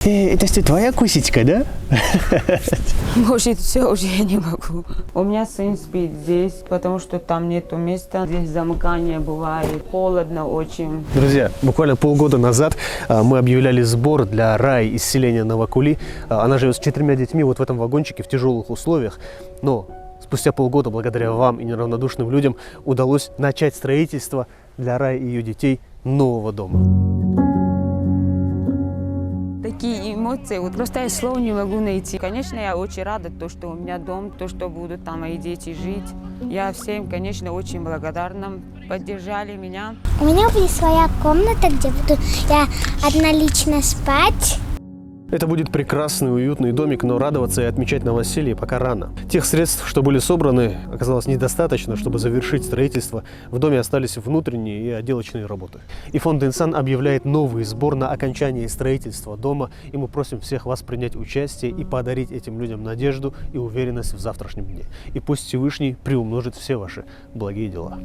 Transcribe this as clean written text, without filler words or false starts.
Это что, твоя кусечка, да? Может, все, уже я не могу. У меня сын спит здесь, потому что там нету места. Здесь замыкание бывает, холодно очень. Друзья, буквально полгода назад мы объявляли сбор для Раи из селения Новокули. Она живет с 4 детьми вот в этом вагончике в тяжелых условиях. Но спустя полгода, благодаря вам и неравнодушным людям, удалось начать строительство для Раи и ее детей нового дома. Такие эмоции, вот просто я слов не могу найти. Конечно, я очень рада, то, что у меня дом, то, что будут там мои дети жить. Я всем, конечно, очень благодарна. Поддержали меня. У меня будет своя комната, где буду я одна лично спать. Это будет прекрасный, уютный домик, но радоваться и отмечать новоселье пока рано. Тех средств, что были собраны, оказалось недостаточно, чтобы завершить строительство. В доме остались внутренние и отделочные работы. И фонд «Инсан» объявляет новый сбор на окончание строительства дома. И мы просим всех вас принять участие и подарить этим людям надежду и уверенность в завтрашнем дне. И пусть Всевышний приумножит все ваши благие дела.